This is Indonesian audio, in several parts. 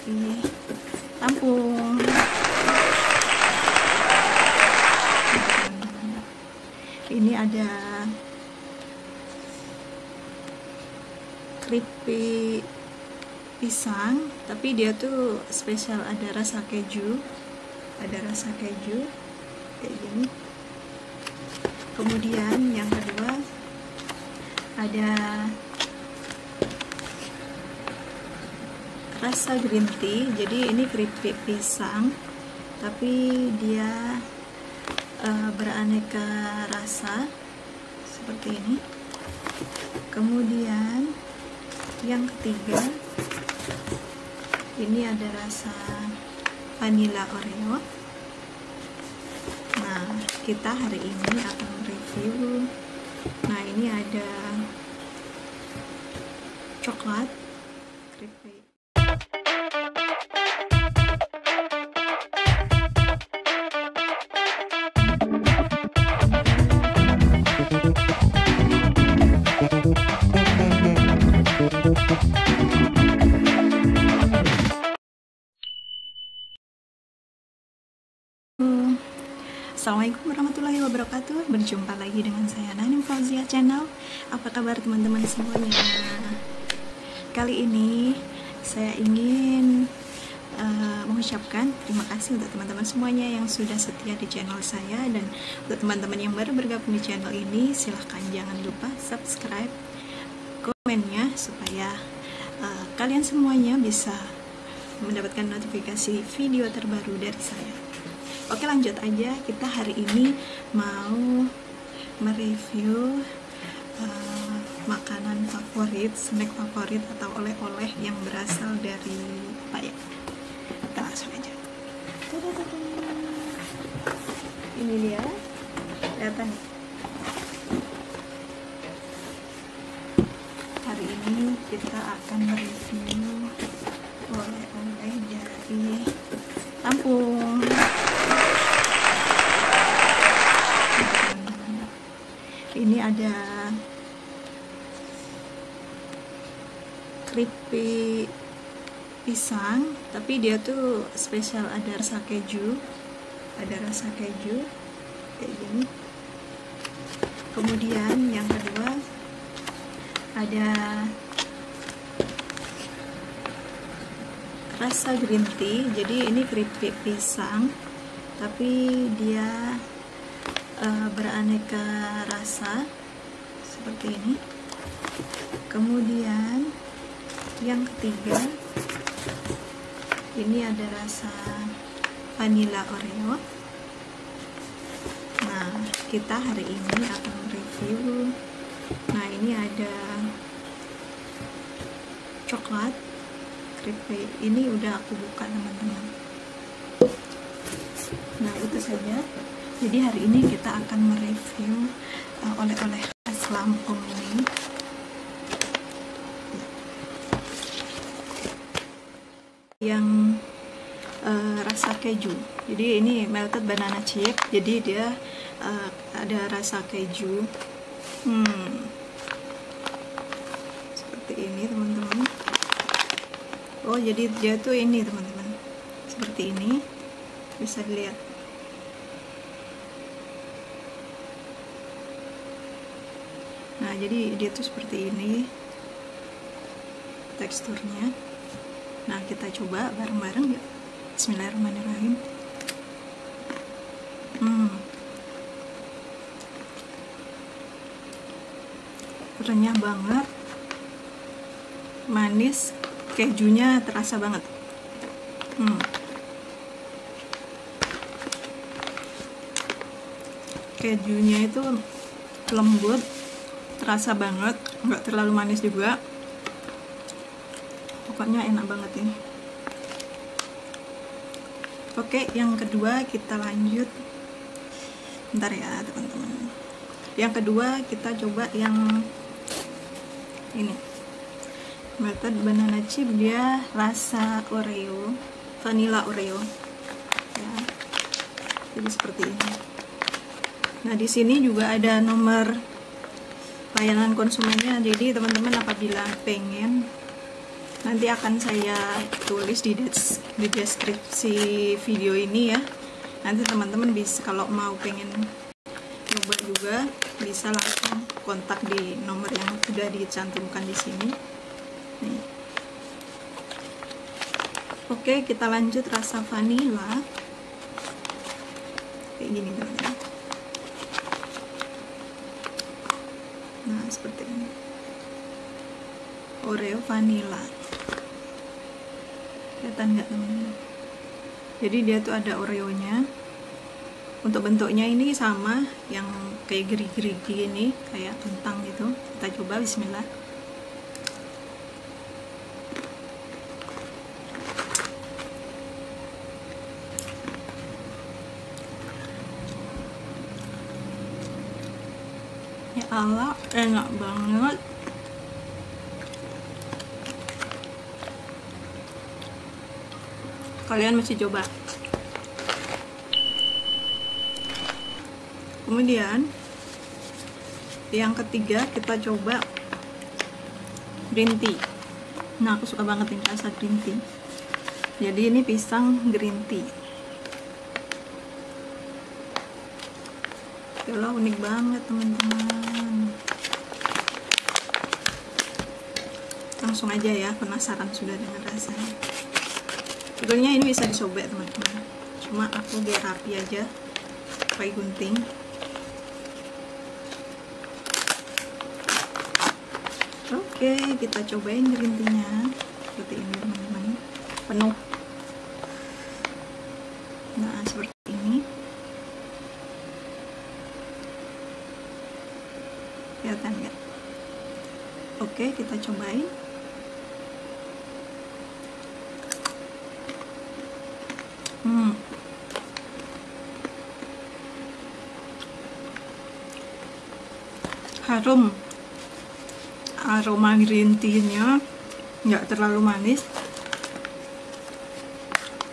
dari Lampung. Ini ada keripik pisang, tapi dia tuh spesial, ada rasa keju, kayak gini. Kemudian yang kedua ada rasa green tea. Jadi ini keripik pisang tapi dia beraneka rasa seperti ini. Kemudian yang ketiga ini ada rasa vanilla Oreo. Nah, kita hari ini akan review. Nah, ini ada coklat keripik. Assalamualaikum warahmatullahi wabarakatuh. Berjumpa lagi dengan saya Nanim Fauzia Channel. Apa kabar teman-teman semuanya? Kali ini saya ingin mengucapkan terima kasih untuk teman-teman semuanya yang sudah setia di channel saya. Dan untuk teman-teman yang baru bergabung di channel ini, silahkan jangan lupa subscribe, komennya, supaya kalian semuanya bisa mendapatkan notifikasi video terbaru dari saya. Oke, lanjut aja. Kita hari ini mau mereview makanan favorit, snack favorit atau oleh-oleh yang berasal dari apa ya? Kita langsung aja. Ini dia, kelihatan. Hari ini kita akan mereview oleh-oleh dari Lampung. Ini ada keripik pisang, tapi dia tuh spesial, ada rasa keju, kayak gini. Kemudian yang kedua ada rasa green tea. Jadi ini keripik pisang tapi dia beraneka rasa seperti ini. Kemudian yang ketiga ini ada rasa vanilla Oreo. Nah, kita hari ini akan review. Nah, ini ada coklat keripik. Ini udah aku buka teman-teman. Nah, itu saja. Jadi hari ini kita akan mereview oleh-oleh khas Lampung ini. Yang rasa keju. Jadi ini melted banana chip. Jadi dia ada rasa keju. Seperti ini teman-teman. Oh, jadi dia tuh ini teman-teman. Seperti ini. Bisa dilihat. Nah, jadi dia tuh seperti ini teksturnya. Nah, kita coba bareng-bareng yuk. Bismillahirrahmanirrahim. Renyah banget, manis, kejunya terasa banget. Kejunya itu lembut, terasa banget, nggak terlalu manis juga. Pokoknya enak banget ini. Oke, yang kedua kita lanjut. Bentar ya teman-teman. Yang kedua kita coba yang ini, melted banana chip. Dia rasa Oreo, vanilla Oreo ya. Jadi seperti ini. Nah, di sini juga ada nomor layanan konsumennya. Jadi teman-teman apabila pengen Nanti akan saya tulis di deskripsi video ini ya. Nanti teman-teman bisa kalau mau pengen coba juga bisa langsung kontak di nomor yang sudah dicantumkan di sini. Nih. Oke, kita lanjut rasa vanilla. Kayak gini teman-teman. Nah, seperti ini. Oreo vanilla. Kelihatan nggak teman-teman? Jadi dia tuh ada Oreonya. Untuk bentuknya ini sama yang kayak gerigi-gerigi ini, kayak kentang gitu. Kita coba, bismillah. Ya Allah, enak banget. Kalian mesti coba. Kemudian yang ketiga kita coba green tea. Nah, aku suka banget ini rasa green tea. Jadi ini pisang green tea. Yalah, unik banget teman-teman. Langsung aja ya, penasaran sudah dengan rasanya. Sebetulnya ini bisa disobek teman-teman, cuma aku biar rapi aja pakai gunting. Oke, kita cobain green tea-nya seperti ini teman-teman, penuh. Nah, seperti ini. Kelihatan nggak? Oke, kita cobain. Harum, aroma green tea-nya nggak terlalu manis,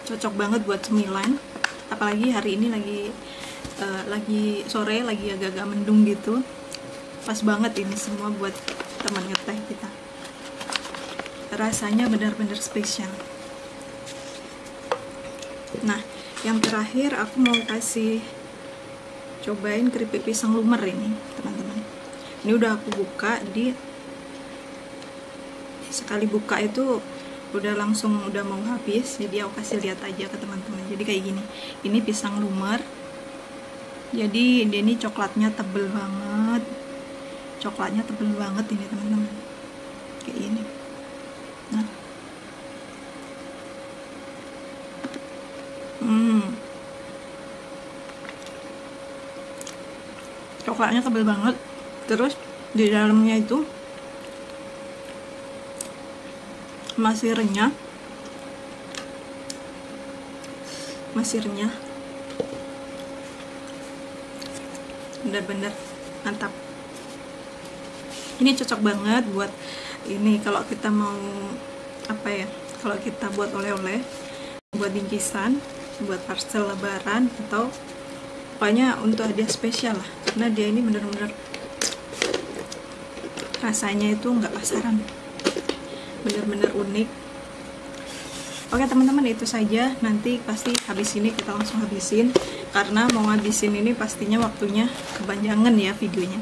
cocok banget buat cemilan. Apalagi hari ini lagi sore, lagi agak-agak mendung gitu, pas banget ini semua buat teman ngeteh kita. Rasanya benar-benar spesial. Nah, yang terakhir aku mau kasih cobain keripik pisang lumer ini teman-teman. Ini udah aku buka, jadi sekali buka itu udah langsung udah mau habis, jadi aku kasih lihat aja ke teman-teman. Jadi kayak gini, ini pisang lumer. Jadi dia ini coklatnya tebel banget, ini teman-teman, kayak gini. Nah, coklatnya tebel banget. Terus di dalamnya itu masih renyah, benar-benar mantap. Ini cocok banget buat ini kalau kita mau apa ya, kalau kita buat oleh-oleh, buat bingkisan, buat parcel lebaran, atau pokoknya untuk hadiah spesial lah, karena dia ini benar-benar rasanya itu nggak pasaran, bener-bener unik. Oke teman-teman, itu saja. Nanti pasti habis ini kita langsung habisin, karena mau ngabisin ini pastinya waktunya kepanjangan ya videonya.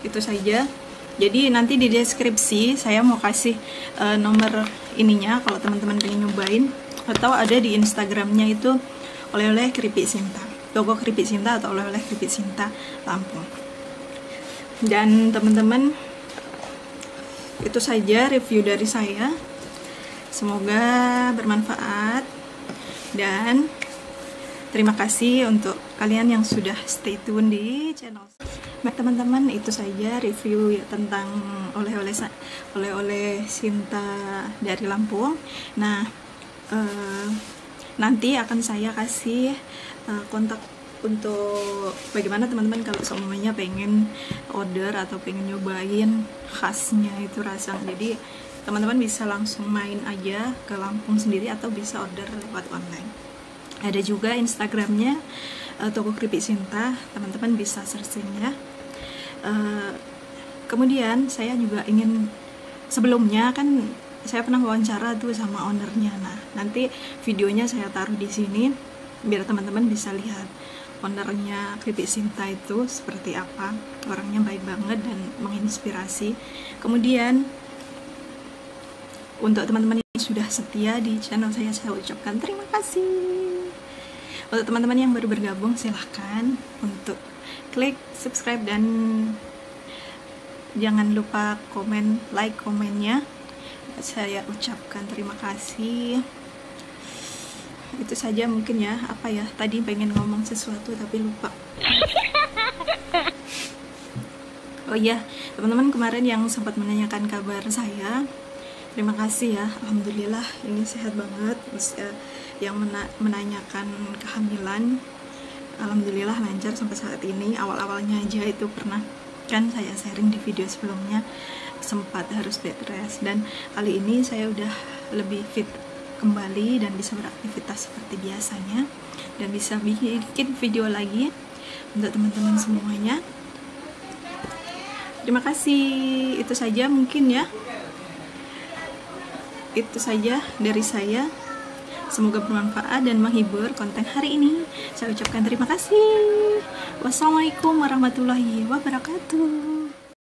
Itu saja. Jadi nanti di deskripsi saya mau kasih nomor ininya kalau teman-teman pengen nyobain, atau ada di Instagramnya itu oleh-oleh keripik Sinta, logo keripik Sinta atau oleh-oleh keripik Sinta Lampung. Dan teman-teman, itu saja review dari saya. Semoga bermanfaat, dan terima kasih untuk kalian yang sudah stay tune di channel. Baik teman-teman, itu saja review ya tentang oleh-oleh Sinta dari Lampung. Nah, nanti akan saya kasih kontak untuk bagaimana teman-teman kalau semuanya pengen order atau pengen nyobain khasnya itu rasa. Jadi teman-teman bisa langsung main aja ke Lampung sendiri atau bisa order lewat online. Ada juga Instagramnya toko keripik Sinta, teman-teman bisa searching ya. Kemudian saya juga ingin, sebelumnya kan saya pernah wawancara tuh sama ownernya. Nah, nanti videonya saya taruh di sini biar teman-teman bisa lihat ownernya Keripik Sinta itu seperti apa. Orangnya baik banget dan menginspirasi. Kemudian untuk teman-teman yang sudah setia di channel saya ucapkan terima kasih. Untuk teman-teman yang baru bergabung, silahkan untuk klik subscribe dan jangan lupa like komennya. Saya ucapkan terima kasih. Itu saja mungkin ya. Apa ya, tadi pengen ngomong sesuatu tapi lupa. Oh iya, teman-teman kemarin yang sempat menanyakan kabar saya, terima kasih ya. Alhamdulillah ini sehat banget. Terus yang menanyakan kehamilan, alhamdulillah lancar sampai saat ini. Awal-awalnya aja itu pernah kan saya sharing di video sebelumnya, sempat harus bed rest, dan kali ini saya udah lebih fit kembali dan bisa beraktivitas seperti biasanya dan bisa bikin video lagi untuk teman-teman semuanya. Terima kasih. Itu saja mungkin ya. Itu saja dari saya. Semoga bermanfaat dan menghibur konten hari ini. Saya ucapkan terima kasih. Wassalamualaikum warahmatullahi wabarakatuh.